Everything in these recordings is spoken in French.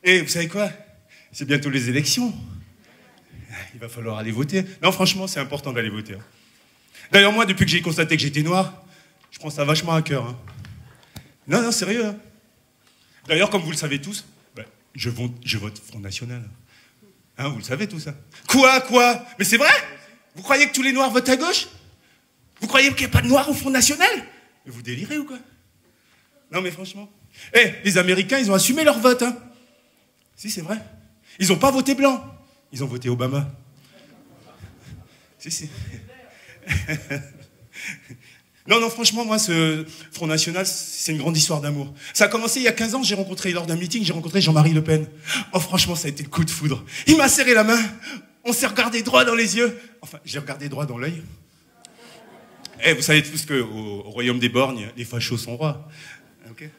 Et vous savez quoi? C'est bientôt les élections. Il va falloir aller voter. Non, franchement, c'est important d'aller voter. Hein. D'ailleurs, moi, depuis que j'ai constaté que j'étais noir, je prends ça vachement à cœur. Hein. Non, non, sérieux. Hein. D'ailleurs, comme vous le savez tous, ben, je vote Front National. Hein, vous le savez tout ça. Quoi? Mais c'est vrai? Vous croyez que tous les noirs votent à gauche? Vous croyez qu'il n'y a pas de noirs au Front National? Mais vous délirez ou quoi? Non, mais franchement. Eh, les Américains, ils ont assumé leur vote. Hein. Si, c'est vrai. Ils n'ont pas voté blanc. Ils ont voté Obama. Si. Non, franchement, moi, ce Front National, c'est une grande histoire d'amour. Ça a commencé il y a 15 ans, lors d'un meeting, j'ai rencontré Jean-Marie Le Pen. Oh, franchement, ça a été le coup de foudre. Il m'a serré la main, on s'est regardé droit dans les yeux. Enfin, j'ai regardé droit dans l'œil. Eh, vous savez tous qu'au royaume des borgnes, les fachos sont rois. Okay.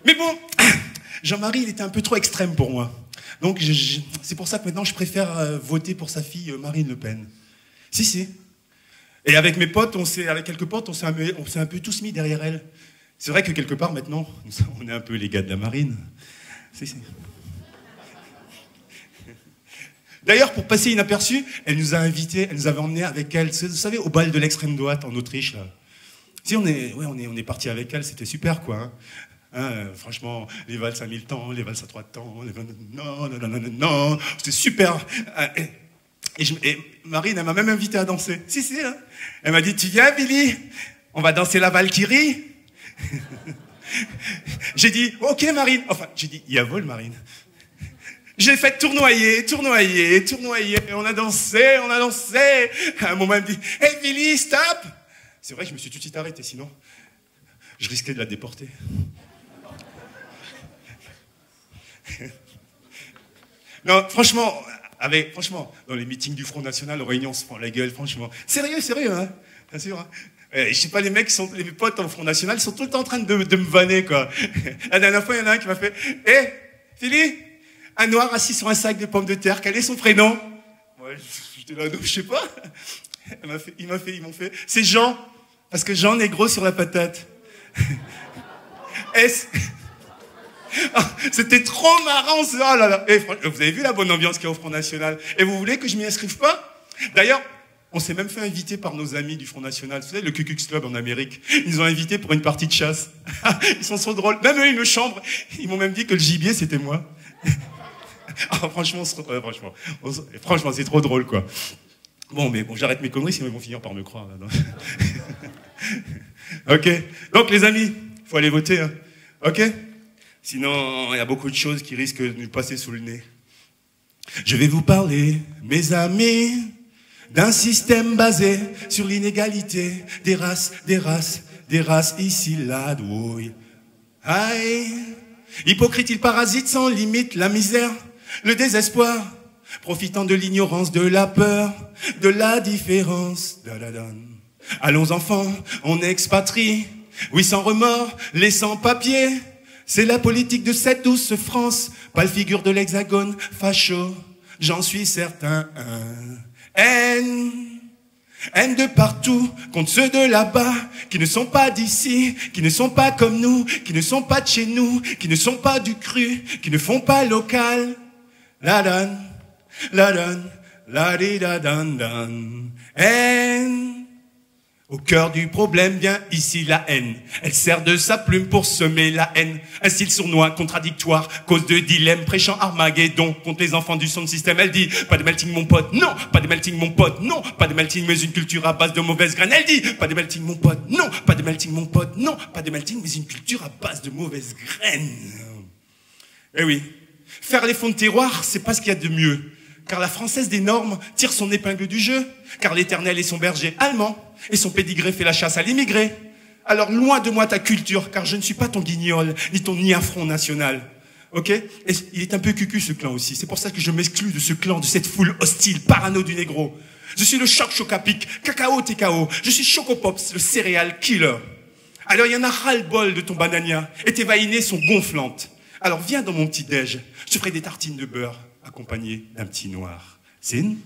Mais bon, Jean-Marie, il était un peu trop extrême pour moi. Donc, c'est pour ça que maintenant, je préfère voter pour sa fille Marine Le Pen. Si. Et avec mes potes, avec quelques potes, on s'est un peu tous mis derrière elle. C'est vrai que quelque part, maintenant, on est un peu les gars de la marine. Si. D'ailleurs, pour passer inaperçu, elle nous a invités, elle nous avait emmenés avec elle, vous savez, au bal de l'extrême droite en Autriche, là. Si, on est partis avec elle, c'était super, quoi. Hein, franchement, les valses à 1000 temps, les valses à 3 temps, non, c'était super. Et Marine, elle m'a même invité à danser. Si, hein. Elle m'a dit, tu viens, Billy? On va danser la Valkyrie. J'ai dit, ok, Marine. Enfin, j'ai dit, il y a vol, Marine. J'ai fait tournoyer. On a dansé. À un moment, elle me dit, hey, Billy, stop. C'est vrai que je me suis tout de suite arrêté, sinon, je risquais de la déporter. Non, franchement, dans les meetings du Front National, aux réunions, on se prend la gueule, franchement. Sérieux, hein? Bien sûr, hein? Je sais pas, les potes au Front National, ils sont tout le temps en train de me vanner, quoi. La dernière fois, il y en a un qui m'a fait, hé, Philly, un noir assis sur un sac de pommes de terre, quel est son prénom? Ouais, j'étais là, je sais pas. Ils m'ont fait, c'est Jean, parce que Jean est gros sur la patate. C'était trop marrant, ça. Oh là là. Et, vous avez vu la bonne ambiance qu'il y a au Front National? Et vous voulez que je m'y inscrive pas? D'ailleurs, on s'est même fait inviter par nos amis du Front National. Vous savez, le Ku Klux Club en Amérique. Ils nous ont invités pour une partie de chasse. Ils sont trop drôles. Même eux, ils me chambrent. Ils m'ont même dit que le gibier, c'était moi. Franchement, c'est trop drôle, quoi. Bon, j'arrête mes conneries, sinon ils vont finir par me croire. Là, ok. Donc, les amis, faut aller voter. Hein. Ok. Sinon, il y a beaucoup de choses qui risquent de nous passer sous le nez. Je vais vous parler, mes amis, d'un système basé sur l'inégalité des races, ici, là, oui. Aïe. Hypocrite, il parasite sans limite la misère, le désespoir, profitant de l'ignorance, de la peur, de la différence. Allons enfants, on expatrie, oui sans remords, les sans-papiers. C'est la politique de cette douce France, pas le figure de l'hexagone, facho, j'en suis certain. Haine de partout, contre ceux de là-bas, qui ne sont pas d'ici, qui ne sont pas comme nous, qui ne sont pas de chez nous, qui ne sont pas du cru, qui ne font pas local. La dan, la di da dan dan. Haine. Au cœur du problème vient ici la haine. Elle sert de sa plume pour semer la haine. Un style sournois, contradictoire, cause de dilemme, prêchant Armageddon contre les enfants du son système. Elle dit, pas de melting mon pote, non, pas de melting mon pote, non, pas de melting mais une culture à base de mauvaises graines. Elle dit, pas de melting mon pote, non, pas de melting mon pote, non, pas de melting mais une culture à base de mauvaises graines. Eh oui, faire les fonds de terroir, c'est pas ce qu'il y a de mieux. Car la française des normes tire son épingle du jeu. Car l'Éternel est son berger allemand. Et son pédigré fait la chasse à l'immigré. Alors loin de moi ta culture, car je ne suis pas ton guignol, ni ton Front National. Ok? Et il est un peu cucu ce clan aussi. C'est pour ça que je m'exclus de ce clan, de cette foule hostile, parano du négro. Je suis le choc-chocapic, cacao TKO. Je suis Chocopops, le céréal killer. Alors il y en a ras-le-bol de ton banania. Et tes vaïnées sont gonflantes. Alors viens dans mon petit déj. Je te ferai des tartines de beurre accompagnées d'un petit noir. C'est une